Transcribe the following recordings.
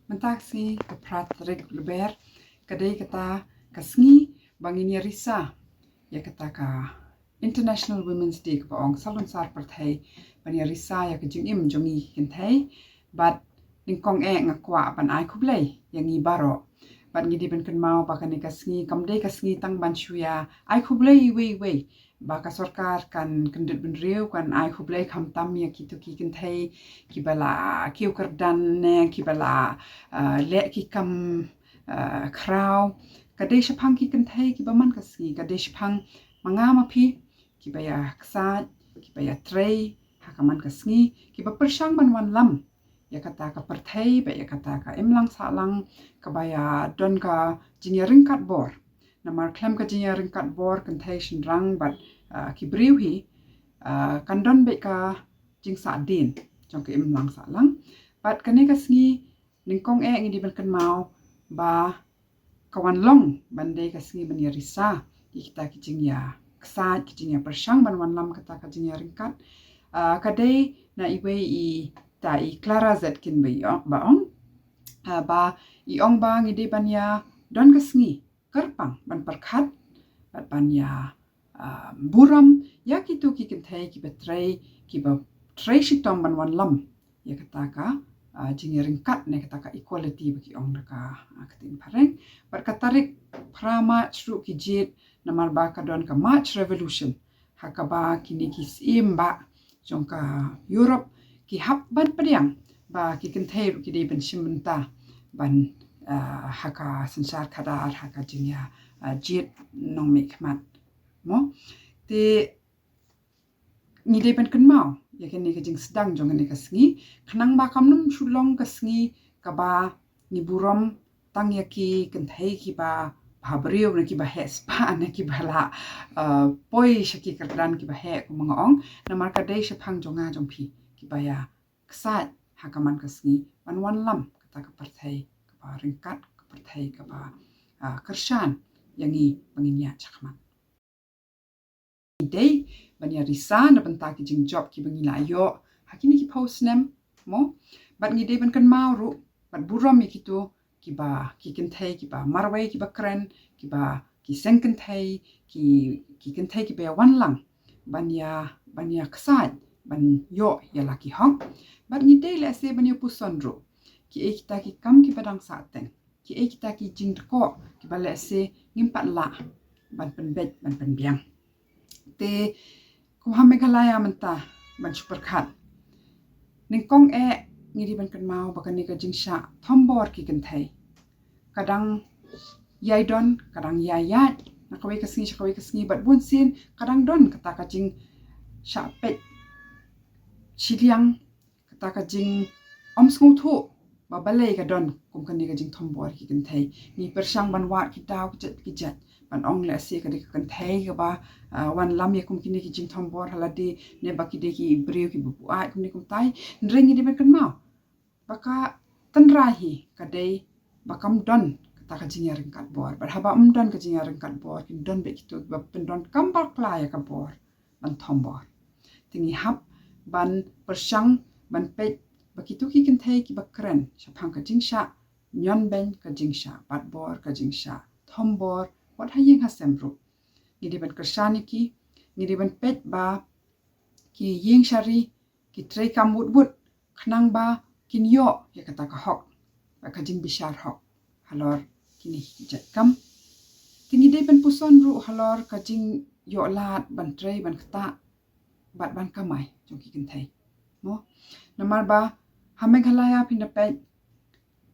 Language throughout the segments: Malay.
Mentaksi ke Patrick Luber kadai kata kasngi banginya risa ya kata ka International Women's Day ke paong salon sar perthai bania risa ya ke jingim jongi kenthai bat ningkong ngakwa pan ai kublai yang i baro bat ngidi ben kan mau bakani kasngi kamdai kasngi tang ban shuya ai kublai wei baka sarkar kan kendut ben riu kan ai kublai kham tam ya kitu ki kenthai ki bala kiu kerdan ne ki bala le ki kam kraw kadai shapang ki kenthai ki baman kasngi kadai shapang mangama pi ki baya ksat ki baya tray hakaman kasngi ki ba persang ban wan lam ya kata ka perthai ba ya kata ka imlang salang ka baya don ka jinya ringkat bor namar klem ka jinya ringkat bor kenthai shinrang bat ki briu hi kan don be ka jing sa din jong ka imlang salang bat kane kasngi ningkong ngi ban kan mau ba kawan long bandai kasngi ban ya risa kita ki jing ya ksat ki jing ya persang ban wan lam kata ka jing ya ringkat kadai na iwe i ta i Clara Zetkin ba ong ba i ong ba ngide ban ya don kasngi kerpang ban perkhat ban ya buram ya kitu ki kenthai ki betray ki ba tray shitom ban wan lam ya kata ka jing ringkat ne kata ka equality bagi ong ka kating pareng bar katarik prama chru ki jit namar ba ka don ka March Revolution hakaba kini ki sim ba jong ka Europe ki hap ban padiang ba ki kenthai ru ki de ben shimbenta ban haka sansar kadar haka jingya jit nong mikmat mo te ni de ben kan mau ya kan ni ka jing sedang jong ni kasngi khnang ba kamnum shulong kasngi ka ba ni burom tang ya ki kenthai ki ba habrio na ki ba he spa na ki bala poi shaki kerdan ki ba he ko mga ong na marka dei shapang jonga jongpi ki ba ya ksat hakaman kasngi ban wan lam kata ka parthai ka ba ringkat ka parthai ka ba kershan yangi banginya chakman dei bania risa na benta ki jing job ki bangi la yo hakini ki post nem mo bat ngi dei ban kan mau ru bat burom ki tu ki ba ki kenthai ki ba marwai ki ba kren ki ba ki seng kenthai ki kenthai ki ba wan lang bania ksat ban yo ya laki hong bat ngi dei la se bania puson ru ki e kita ki kam ki padang sa teng ki e kita ki jing ko ki ba la se ngimpat la ban pen bet ban pen biang te ku ha Meghalaya menta ban super khat ningkong ngiri ban kan mau bakani ka jingsha thombor ki kenthai kadang yai don kadang yayat nakawai kasngi bat bun sin kadang don kata ka jing sha pet chiliang kata ka jing om sngu thu ba balai ka don kum kan ni ka jing thombor ki kenthai ni persang ban wat ki daw ki jat ban ong le se ka de kan thai ka ba wan lam ya kum kini ki jing thombor haladi ne ba ki de ki breu ki bu ai kum ni kum tai ndrengi de ban kan mau baka tanrahi ka dei bakam don kata ka jing ya ringkat bor bar haba don ka jing ya ringkat bor kin don be ki tu ba pen don kam bar kla ya ka bor ban thombor tingi hap ban persang ban pet begitu ki kenthai ki bakren shapang ka jingsha nyon ben ka jingsha bat bor ka jingsha thombor wat haying hasemru ngidi ban kershani ki ngidi ban pet ba ki ying shari ki trei kam wut khnang ba kin yo ya kata ka hok ba ka jing bishar hok halor kini jat kam tingi dei ban puson ru halor ka jing yo lat ban trei ban kata bat ban kamai jong ki kenthai mo namar ba ha Meghalaya pinda pet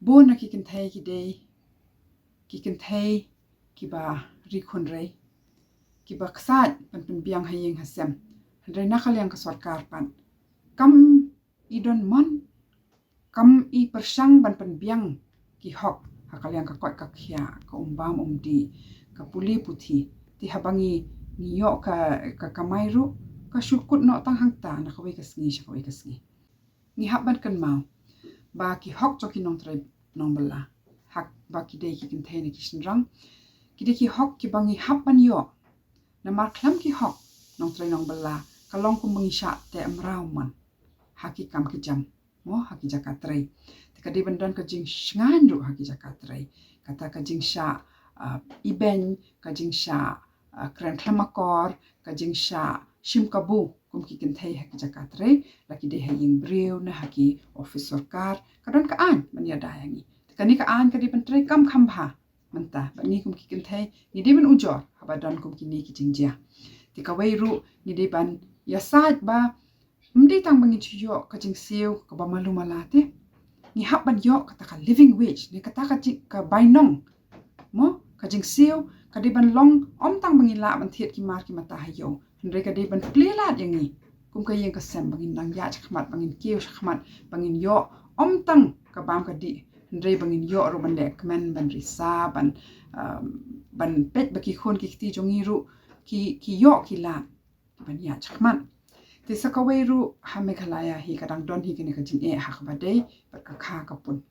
bon na ki kenthai ki dei ki kenthai ki ba rikhun rei ki ba ksat ban pen biang hayeng hasem handai nakal yang ka sarkar pan kam idon mon kam i persang ban pen biang ki hok hakal yang ka kwat ka khia ka umbam umdi ka puli puthi ti habangi niyo ka kamairu ka syukut no tang hangta na kawai kasngi ni haban kan mau ba ki hok choki nong trai nong bala hak ba ki dei ki kenthai ni kishin rang ki de ki hok ki bangi haban yo na mar klam ki hok nong trai nong bala kalong ku mengisha te amrau man haki kam ki jam mo haki jaka trai Kadi bandan ka jing shngan ru haki jakatrai. Kata ka jing sha iben, ka jing sha kren klamakor, ka jing sha shim kabu kum ki kentai haki jakatrai. Laki de haying breu na haki office sorkar. Kadon ka an mania dayangi. Kani ka an kadi bantrai kam kambha. Manta, bat ni kum ki kentai, ni de ban ujor, habadan kum ki ni ki jing jia. Tika wairu, ni de ban yasad ba, mdi tang bangi chuyo ka jing siu, ka ba malu malate. Ni hap ban yo kata ka living wage, ni kata ka jing ka bainong. Mo, ka jing siu, ka de ban long, om tang bangi la ban thiet ki mar ki mata hayo. Hendre ka de ban plelat yang ni. Kum ka yang ka sem bangin nang ya chakmat, bangin kiu chakmat, bangin yo, om tang ka bam ka di. Hendre bangin yo ru ban lek men ban risa ban pet baki khon ki ti jongi ru ki yo ki la ban ya chakman ti sakawai ru ha Meghalaya hi kadang don hi kini ka jing e hak badai bat ka kha ka pun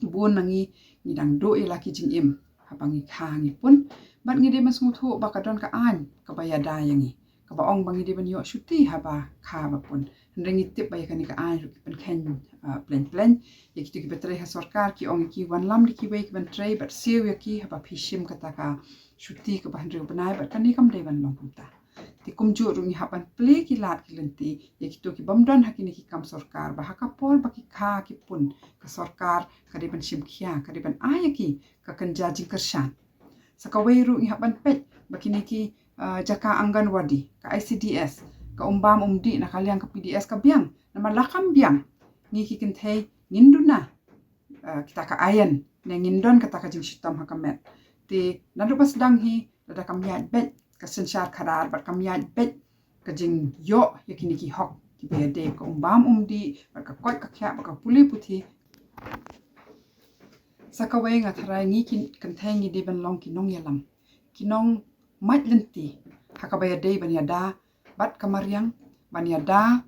bun nangi ni dang do e la ki jing im ha bangi kha ngi pun bat ngi de mas nguthu ba ka don ka an ka ba ya da yangi ka ba ong bangi de ban yo shuti ha ba kha ba pun ngi tip ba kani ka an ru ki pen khen plan ya ki ki betre ha sarkar ki ong ki wan lam ki we ki ban tray bat siu ya ki ha ba phishim ka ta ka shuti ka ban ru banai bat kani kam de ban long ta ti kum ju ru ni ha ban ple ki lat ki lenti ya ki to ki bam don ha ki ni ki kam sarkar ba ha ka pol ba ki kha ki pun ka sarkar ka de ban shim khia ka de ban aya ki ka kan ja jing kershan sakawai ru ni ha ban pet ba ki ni ki jaka Anganwadi ka ICDS ka umbam umdi na kaliang ka PDS ka biang na malakam biang ni ki kentai nginduna kita ka ayan na ngindon kata ka jing shitam hakamet ti nadu pas dang hi lada kam yat bet ka sensyar karar bat kam yat bet ka jing yo yakini ki hok ki bede ka umbam umdi bat ka koi ka khya ka puli puthi sakawai nga tharai ngi ki kentai ngi de ban long ki nong yalam ki nong mat lenti hakabaya de ban yada bat kamariang ban yada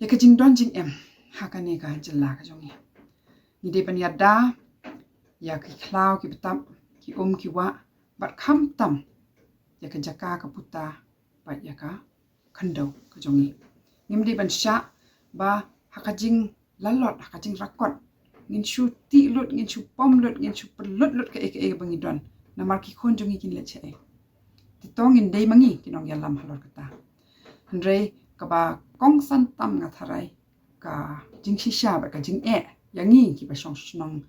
ya ka jing don jing em hakane ka jilla ka jongi ni de ban yada ya ki khlaw ki betap ki ki wa bat kham tam ya ka jaka ka puta bat ya ka khando ka jongi ngim de ban sha ba hakajing lalot hakajing rakot ngin shu ti lut ngin shu pom lut ngin shu lut ka ek bangi don namar ki khon jongi kin le che ti tong in dei mangi kinong yalam halor kata hendrei ka ba kong san tam nga tharai ka jing shisha ba ka jing yangi ki ba shong shnong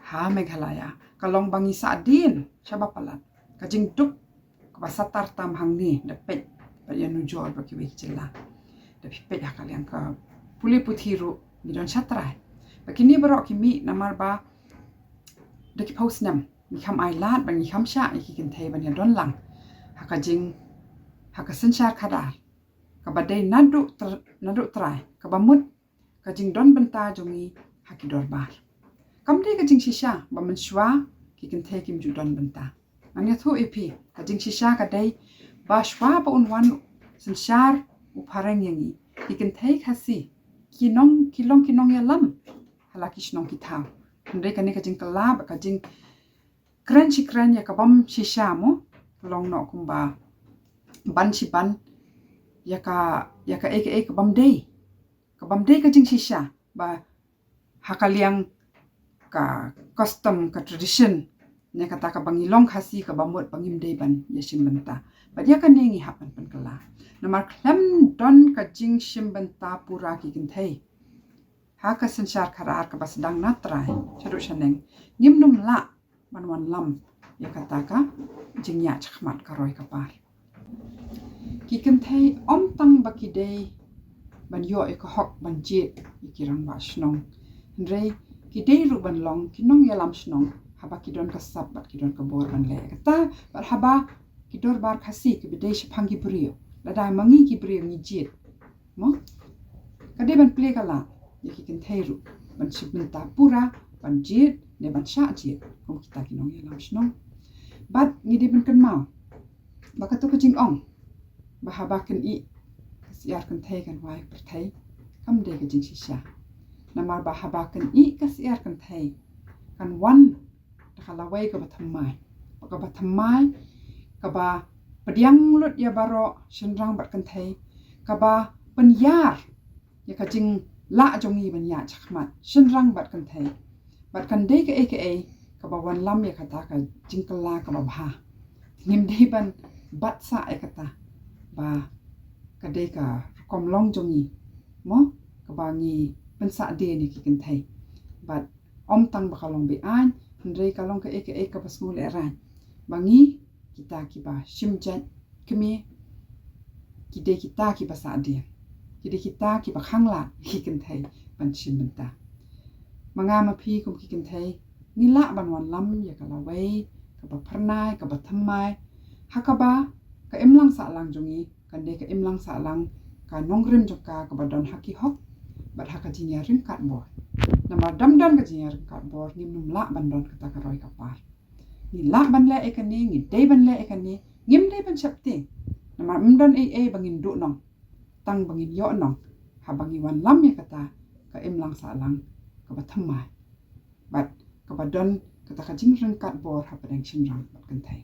ha Meghalaya ka long bangi sa din shaba palat ka jing tuk ka ba satar tam hang ni da pet ba yanu jor ba ki wi chilla da pet ha kaliang ka puli puthiru ni don shatrai ba kini barok ki mi namar ba da ki post nam ni kham ai lat bang ni kham sha ki kin thei ban ya don lang haka jing haka sensyar kadar ka badai nadu trai ka bamut ka jing don benta jongi haki dorbar kam de ka jing shisha ba man shwa ki kin thei kim ju don benta an ya thu epi ka jing shisha ka dai ba shwa ba unwan sensyar upareng yangi ki kin thei khasi kinong ya lam halaki shnong ki thau ndai ka ne ka jing kala ba ka jing kren ya ka bam shisha mo long no kumba ban si ban ya ka ek bam dei ka jing shisha ba hakaliang ka custom ka tradition ne kata ka bangilong khasi ka bamot bangim dei ban yashim banta ba dia ka nengi hapan pan kala namar klam don ka jing shim banta pura ki kin thei ha ka sensyar kharar ka bas dang natrai chadu shaneng ngimnum la banwan lam ya kata ka jingya chakmat karoi kapar ki kin thei om tang baki dei ban yo e ko hok ban jit ikirang ba shnong ndrei ki dei ru ban long ki nong yalam shnong haba ki don ka sap bat ki don ka bor ban le kata bar haba ki dor bar khasi ki bidei shphangi brio lada mangi ki brio ni jit mo ka de ban ple kala ya ki kin thei ru ban shibnta pura ban jit ne ban sha jit kom kita ki nong yalam shnong bat ni de ban kan mau baka to ka jing ong ba haba kan I kasiar kan thei kan wai per thei kam de ka jing shisha namar ba haba kan I kasiar kan thei kan wan ta khala wai ka ba thammai ka ba padiang lut ya baro shenrang bat kan thei ka ba penyar ya ka jing la jongi ban ya chakmat shinrang bat kan thai bat kan dei ka ka ba wan lam ya kata ka jingkala ka ba bha ngim dei ban bat sa kata ba ka dei ka kom long jongi mo ka ba ngi ban sa de ni ki kan thai bat om tang ba kalong be an ndrei kalong ka ka ba smul ran bangi kita ki ba shimjan kemi ki de kita ki ba sa de ki kita ki ba khangla ki kan thai ban shim ban ta manga ma phi kum ki kan thai ni la ban wan lam ya ka la wei ka ba pharnai ka ba thammai hakaba ka emlang sa lang jongi kan de ka emlang sa lang ka nongrim joka ka ba don haki hok bat haka jinya ring kat bor nama dam ka jinya ring kat bor ngim num la ban don kata ka roi ka par ni la ban le ekani ni de ban le ekani ngim de ban chapte nama mdon bangin du nong tang bangin yo nong ha bangi wan lam ya kata ka emlang sa lang ka ba thammai bat ka ba don kata ka jing ring kat bor ha padang shim rang bat kan thai